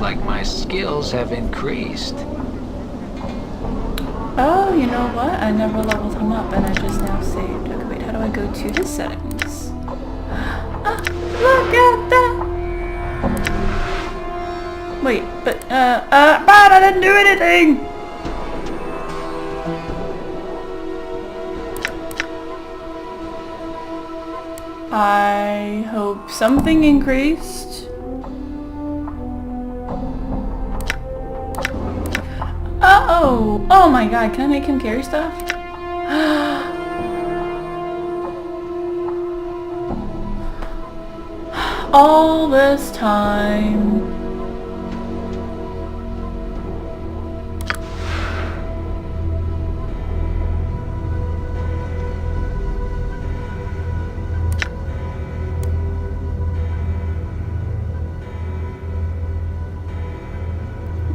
like my skills have increased. Oh, you know what? I never leveled him up and I just now saved. Okay, wait, how do I go to his settings? Ah, look at that! Wait, but, I didn't do anything! I hope something increased. Oh! Oh my god, can I make him carry stuff? All this time.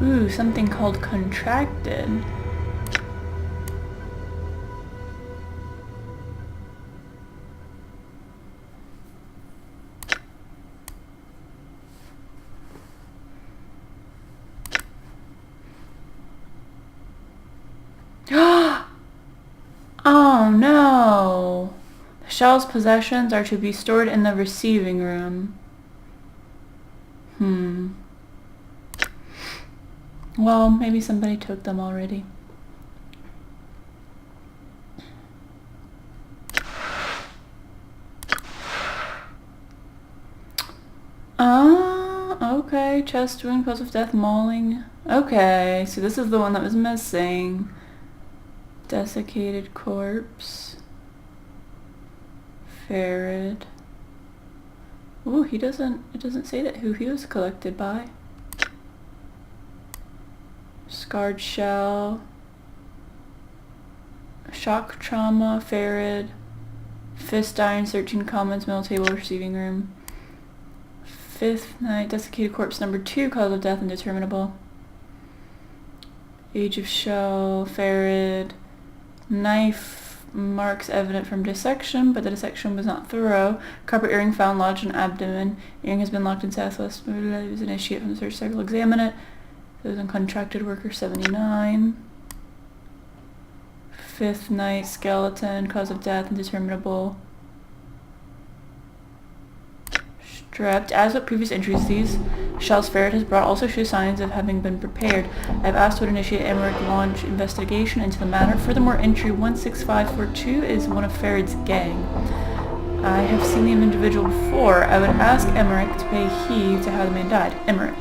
Ooh, something called contracted. Oh no! The shell's possessions are to be stored in the receiving room. Well, maybe somebody took them already. Okay. Chest wound, cause of death, mauling. Okay, so this is the one that was missing. Desiccated corpse. Ferret. Ooh, it doesn't say that who he was collected by. Scarred shell. Shock trauma, ferret. Fist iron, 13 comments, middle table, receiving room. Fifth night, desiccated corpse number 2, cause of death indeterminable. Age of shell, ferret. Knife marks evident from dissection, but the dissection was not thorough. Copper earring found lodged in abdomen. Earring has been locked in southwest. It was initiated from the search cycle. Examine it. It was uncontracted worker 79. Fifth night, skeleton, cause of death indeterminable. Strapped. As with previous entries, these shells ferret has brought also show signs of having been prepared. I have asked to initiate Emmerich launch investigation into the matter. Furthermore, entry 16542 is one of Ferret's gang. I have seen the individual before. I would ask Emmerich to pay heed to how the man died. Emmerich.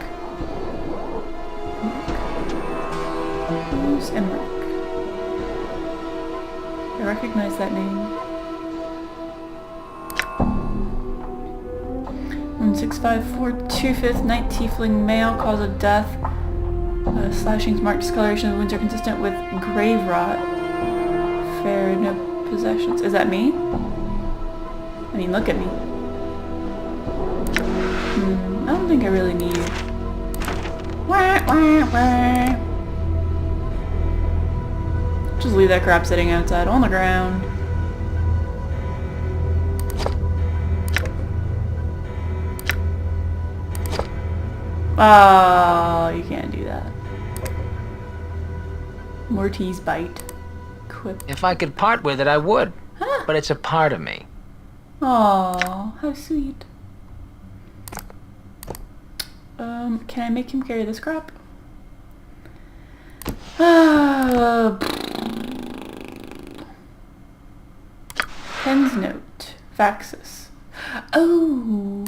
Who's Emmerich? I recognize that name. 16542, 5th night, tiefling male, cause of death. Slashings, marked discoloration of wounds are consistent with grave rot. Fair, no possessions. Is that me? I mean, look at me. I don't think I really need you. Wah, wah, wah. Just leave that crap sitting outside on the ground. Oh, you can't do that. Morty's bite. Quip. If I could part with it, I would. Huh? But it's a part of me. Aw, how sweet. Can I make him carry this crap? Pen's note. Faxes. Oh.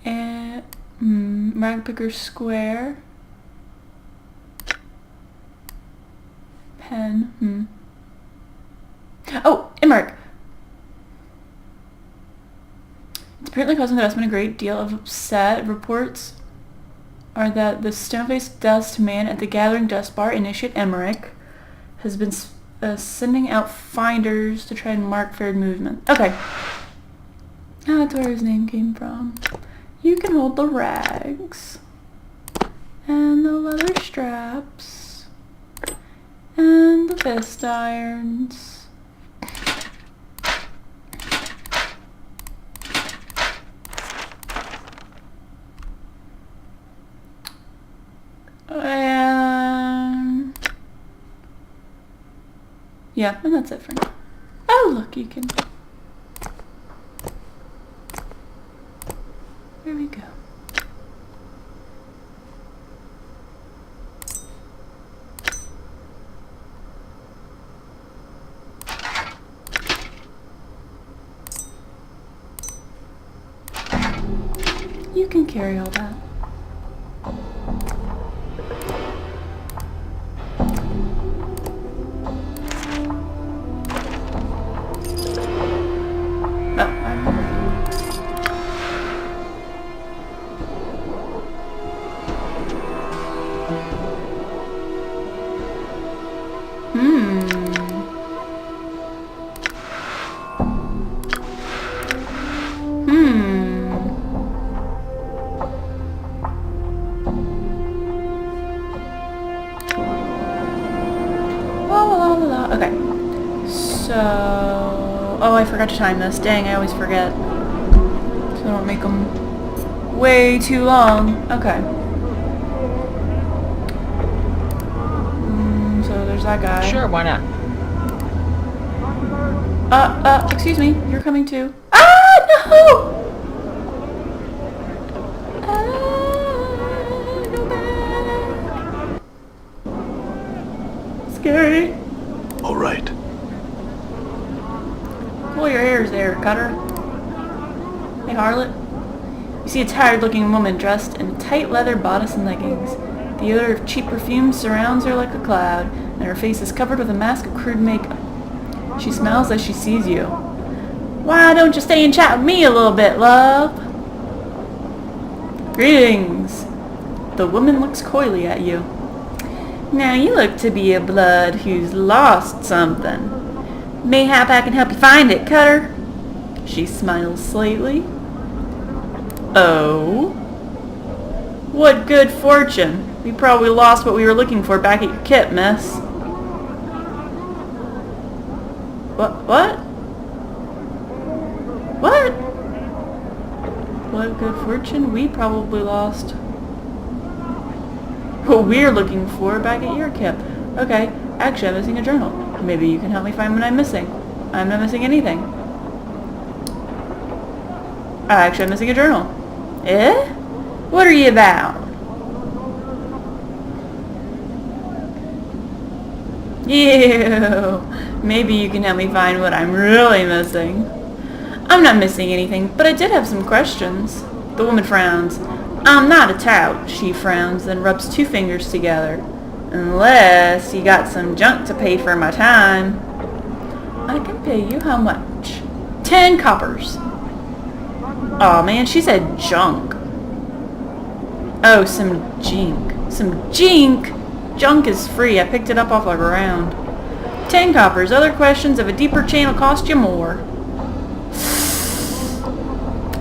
And Ragpicker square. Pen. Oh, Emmerich. It's apparently causing the dustman a great deal of upset. Reports are that the stone-faced dust man at the gathering dust bar, Initiate Emmerich, has been sending out finders to try and mark fair movement. Okay. That's where his name came from. You can hold the rags. And the leather straps. And the fist irons. Yeah, and that's it for now. Oh, look, you can... There we go. You can carry all that. Okay. So... Oh, I forgot to time this. Dang, I always forget. So I don't make them way too long. Okay. So there's that guy. Sure, why not? Excuse me. You're coming too. Ah, no! Go back. Scary. All right. Pull your hairs there, Cutter. Hey, harlot. You see a tired-looking woman dressed in tight leather bodice and leggings. The odor of cheap perfume surrounds her like a cloud, and her face is covered with a mask of crude makeup. She smiles as she sees you. Why don't you stay and chat with me a little bit, love? Greetings. The woman looks coyly at you. Now you look to be a blood who's lost something. Mayhap I can help you find it, Cutter. She smiles slightly. Oh? What good fortune. We probably lost what we were looking for back at your kit, miss. What? What? What good fortune? We probably lost what we're looking for back at your kit. Okay, actually I'm missing a journal. Maybe you can help me find what I'm missing. I'm not missing anything. Actually I'm missing a journal. Eh? What are you about? Ew. Maybe you can help me find what I'm really missing. I'm not missing anything, but I did have some questions. The woman frowns. I'm not a tout, she frowns, then rubs two fingers together. Unless you got some junk to pay for my time. I can pay you how much? 10 coppers. Aw, man, she said junk. Oh, some jink. Some jink? Junk is free. I picked it up off the ground. 10 coppers. Other questions of a deeper chain will cost you more.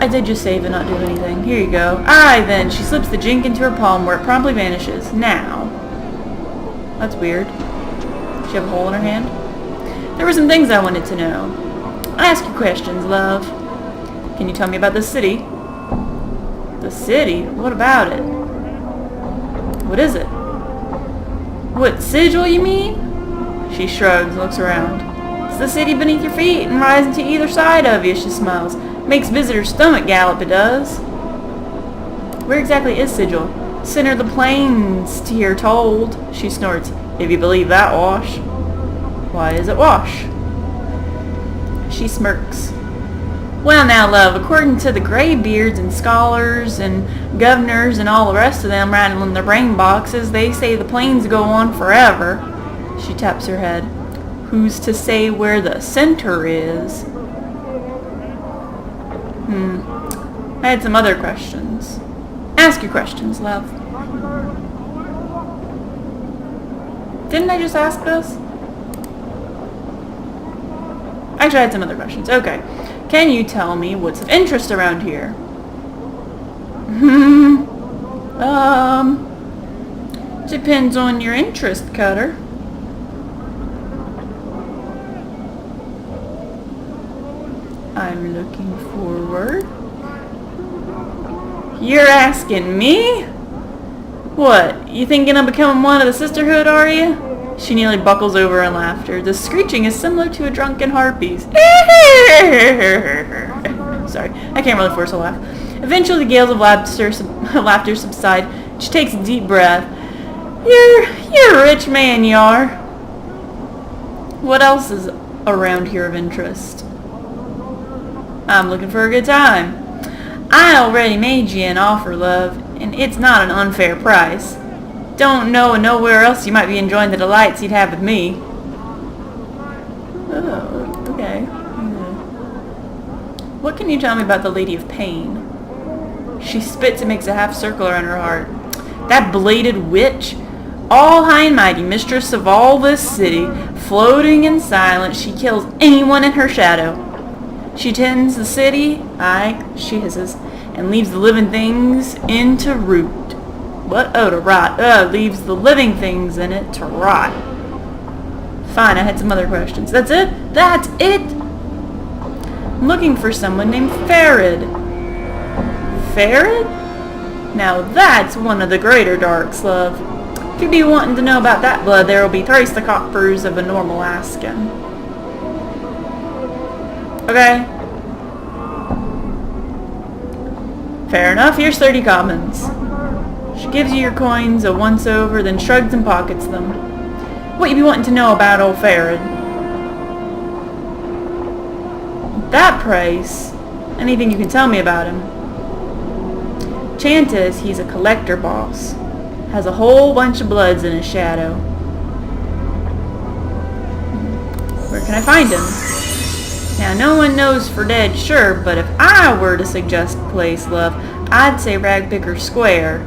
I did just save and not do anything. Here you go. Aye, then. She slips the jink into her palm where it promptly vanishes. Now. That's weird. She have a hole in her hand? There were some things I wanted to know. I ask you questions, love. Can you tell me about the city? The city? What about it? What is it? What, sigil, you mean? She shrugs and looks around. It's the city beneath your feet and rising to either side of you, she smiles. Makes visitors' stomach gallop, it does. Where exactly is Sigil? Center of the plains, you're told. She snorts. If you believe that, Wash. Why is it Wash? She smirks. Well now, love, according to the graybeards and scholars and governors and all the rest of them rattling their brain boxes, they say the plains go on forever. She taps her head. Who's to say where the center is? I had some other questions. Ask your questions, love. Didn't I just ask this? Actually, I had some other questions. Okay. Can you tell me what's of interest around here? Depends on your interest, Cutter. I'm looking forward. You're asking me? What, you thinking of becoming one of the sisterhood, are you? She nearly buckles over in laughter. The screeching is similar to a drunken harpy's. Sorry, I can't really force a laugh. Eventually, the gales of laughter subside. She takes a deep breath. You're a rich man, you are. What else is around here of interest? I'm looking for a good time. I already made you an offer, love, and it's not an unfair price. Don't know nowhere else you might be enjoying the delights you'd have with me. Oh, okay. What can you tell me about the Lady of Pain? She spits and makes a half circle around her heart. That bladed witch, all high and mighty, mistress of all this city, floating and silent, she kills anyone in her shadow. She tends the city, aye, she hisses, and leaves the living things in to root. What? Oh, to rot. Leaves the living things in it to rot. Fine, I had some other questions. That's it? That's it? I'm looking for someone named Farid. Farid? Now that's one of the greater darks, love. If you be wanting to know about that blood, there will be thrice the coppers of a normal asking. Okay. Fair enough, here's 30 commons. She gives you your coins a once-over, then shrugs and pockets them. What you be wanting to know about old Farid? That price? Anything you can tell me about him? Chant is he's a collector boss. Has a whole bunch of bloods in his shadow. Where can I find him? Now, no one knows for dead sure, but if I were to suggest a place, love, I'd say Ragpicker Square.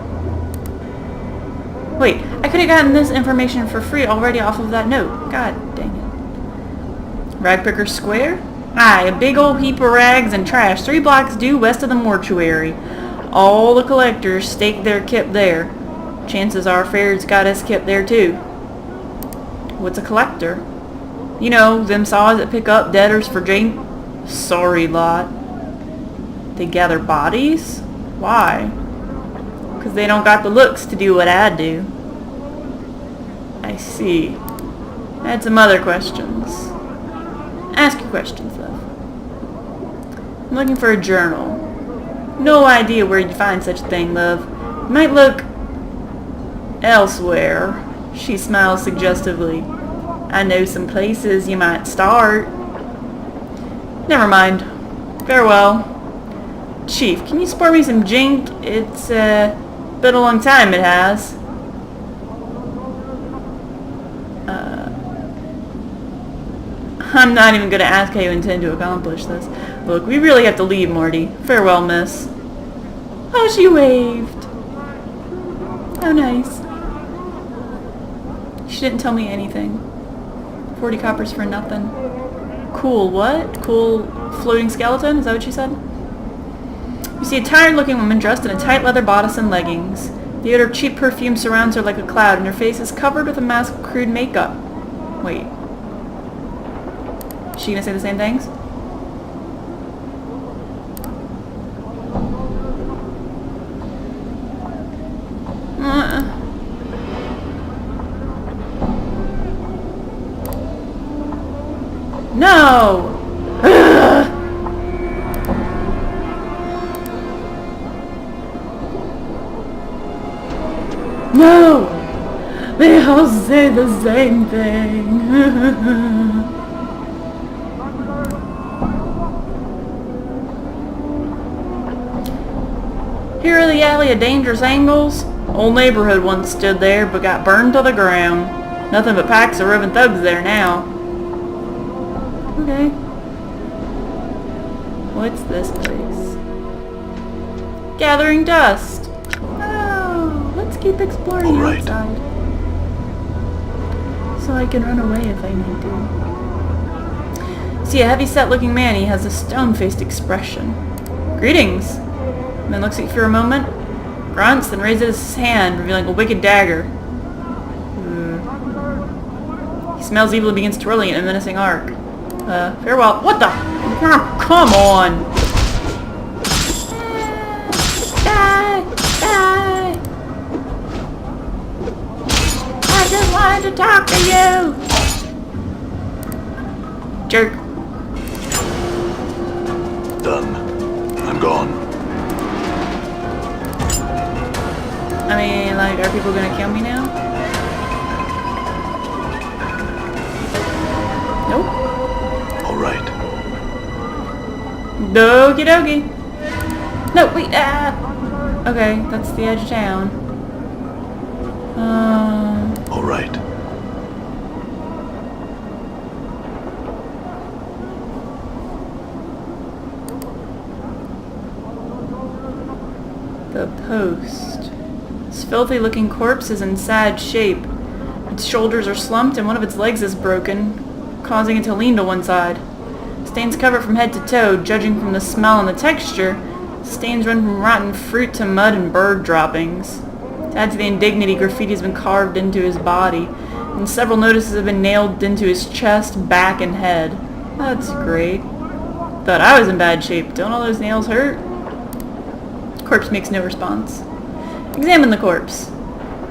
Wait, I could have gotten this information for free already off of that note. God dang it. Ragpicker Square? Aye, a big old heap of rags and trash 3 blocks due west of the mortuary. All the collectors stake their kip there. Chances are Farid's got his kip there too. What's a collector? You know, them saws that pick up debtors for drink. Sorry lot. They gather bodies? Why? Because they don't got the looks to do what I do. I see. I had some other questions. Ask your questions, though. I'm looking for a journal. No idea where you'd find such a thing, love. You might look elsewhere. She smiles suggestively. I know some places you might start. Never mind. Farewell. Chief, can you spare me some jink? It's been a long time, it has. I'm not even going to ask how you intend to accomplish this. Look, we really have to leave, Morty. Farewell, miss. Oh, she waved. How nice. She didn't tell me anything. 40 coppers for nothing. Cool what? Cool floating skeleton? Is that what she said? You see a tired-looking woman dressed in a tight leather bodice and leggings. The odor of cheap perfume surrounds her like a cloud, and her face is covered with a mask of crude makeup. Wait. Is she gonna say the same things? No! No! They all say the same thing. Here are the alley of dangerous angles. Old neighborhood once stood there, but got burned to the ground. Nothing but packs of roving thugs there now. Okay. What's this place? Gathering dust. Oh, let's keep exploring the outside. So I can run away if I need to. See a heavy-set looking man. He has a stone-faced expression. Greetings. And then looks at you for a moment, grunts, then raises his hand, revealing a wicked dagger. He smells evil and begins twirling it in a menacing arc. Farewell. What the? Oh, come on! Die! Die! I just want trying to talk to you! Jerk. Done. I'm gone. I mean, like, are people gonna kill me now? Nope. All right. Okie dokie. No, wait, okay, that's the edge of town. All right. The post. This filthy looking corpse is in sad shape. Its shoulders are slumped and one of its legs is broken, causing it to lean to one side. Stains cover from head to toe, judging from the smell and the texture. Stains run from rotten fruit to mud and bird droppings. To add to the indignity, graffiti has been carved into his body, and several notices have been nailed into his chest, back, and head. That's great. Thought I was in bad shape. Don't all those nails hurt? Corpse makes no response. Examine the corpse.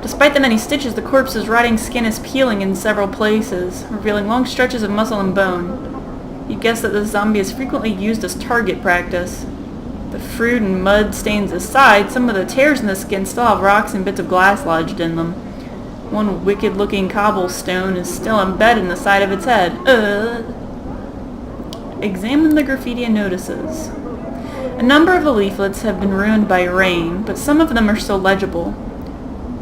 Despite the many stitches, the corpse's rotting skin is peeling in several places, revealing long stretches of muscle and bone. You guess that the zombie is frequently used as target practice. The fruit and mud stains aside, some of the tears in the skin still have rocks and bits of glass lodged in them. One wicked-looking cobblestone is still embedded in the side of its head. Examine the graffiti and notices. A number of the leaflets have been ruined by rain, but some of them are still legible.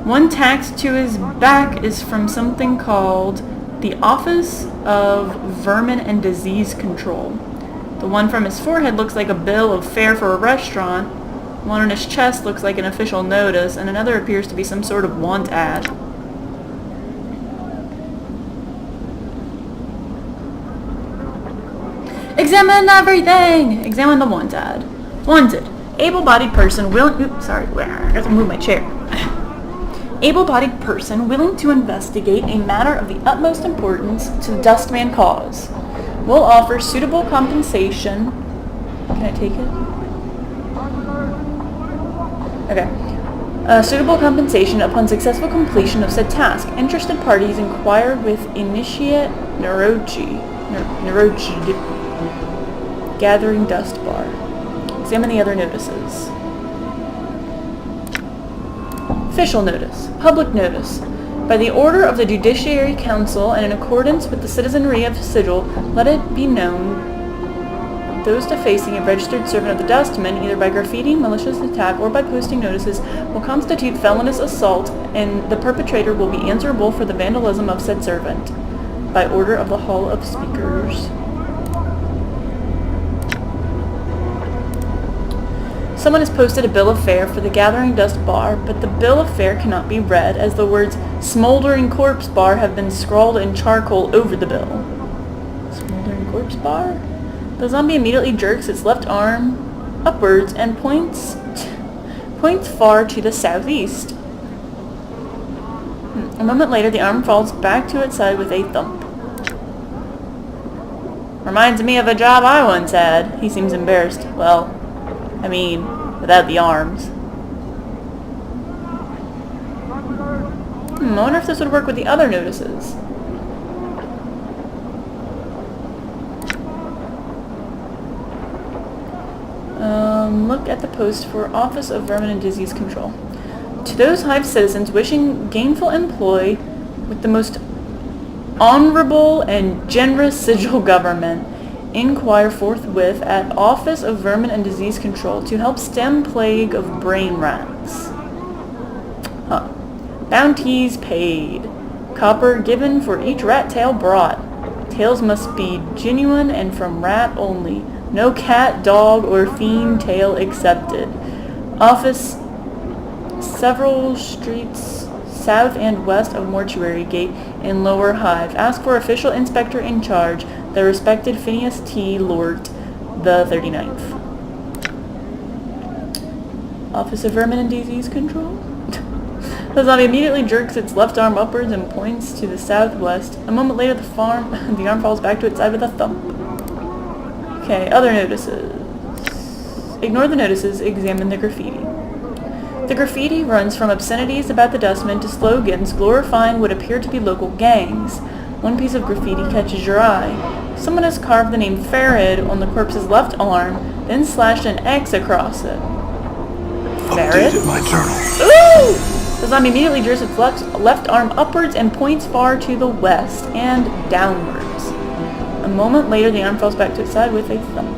One tacked to his back is from something called the Office of Vermin and Disease Control. The one from his forehead looks like a bill of fare for a restaurant. One on his chest looks like an official notice, and another appears to be some sort of want ad. Examine everything! Examine the want ad. Wanted. Able-bodied person willing... Oops, sorry. I have to move my chair. Able-bodied person willing to investigate a matter of the utmost importance to the Dustman cause. Will offer suitable compensation. Can I take it? Okay. Suitable compensation upon successful completion of said task. Interested parties inquire with Initiate Neuroji. Gathering Dust Bar. Examine the other notices. Official notice. Public notice. By the order of the Judiciary Council and in accordance with the citizenry of Sigil, let it be known those defacing a registered servant of the Dustman, either by graffiti, malicious attack, or by posting notices, will constitute felonious assault, and the perpetrator will be answerable for the vandalism of said servant. By order of the Hall of Speakers. Someone has posted a bill of fare for the Gathering Dust Bar, but the bill of fare cannot be read, as the words Smoldering Corpse Bar have been scrawled in charcoal over the bill. Smoldering Corpse Bar? The zombie immediately jerks its left arm upwards and points far to the southeast. A moment later, the arm falls back to its side with a thump. Reminds me of a job I once had. He seems embarrassed. Well, I mean, without the arms. I wonder if this would work with the other notices. Look at the post for Office of Vermin and Disease Control. To those Hive citizens wishing gainful employ with the most honorable and generous Sigil government, inquire forthwith at Office of Vermin and Disease Control to help stem plague of brain rats. Bounties paid. Copper given for each rat tail brought. Tails must be genuine and from rat only. No cat, dog, or fiend tail accepted. Office several streets south and west of Mortuary Gate in Lower Hive. Ask for official inspector in charge, the respected Phineas T. Lort, the 39th. Office of Vermin and Disease Control? The zombie immediately jerks its left arm upwards and points to the southwest. A moment later, the arm falls back to its side with a thump. Okay, other notices. Ignore the notices, examine the graffiti. The graffiti runs from obscenities about the dustmen to slogans glorifying what appear to be local gangs. One piece of graffiti catches your eye. Someone has carved the name Farid on the corpse's left arm, then slashed an X across it. Farid? Updated my journal. Ooh! The zombie immediately jerks its left arm upwards and points far to the west and downwards. A moment later, the arm falls back to its side with a thump.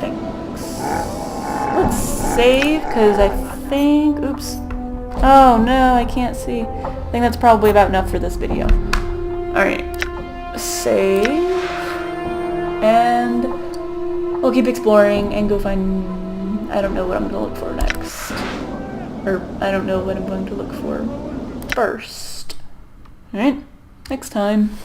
Thanks. Let's save, because I think... Oops. Oh, no, I can't see. I think that's probably about enough for this video. Alright. Save. And we'll keep exploring and go find... I don't know what I'm going to look for next. Or, I don't know what I'm going to look for first. Alright, next time.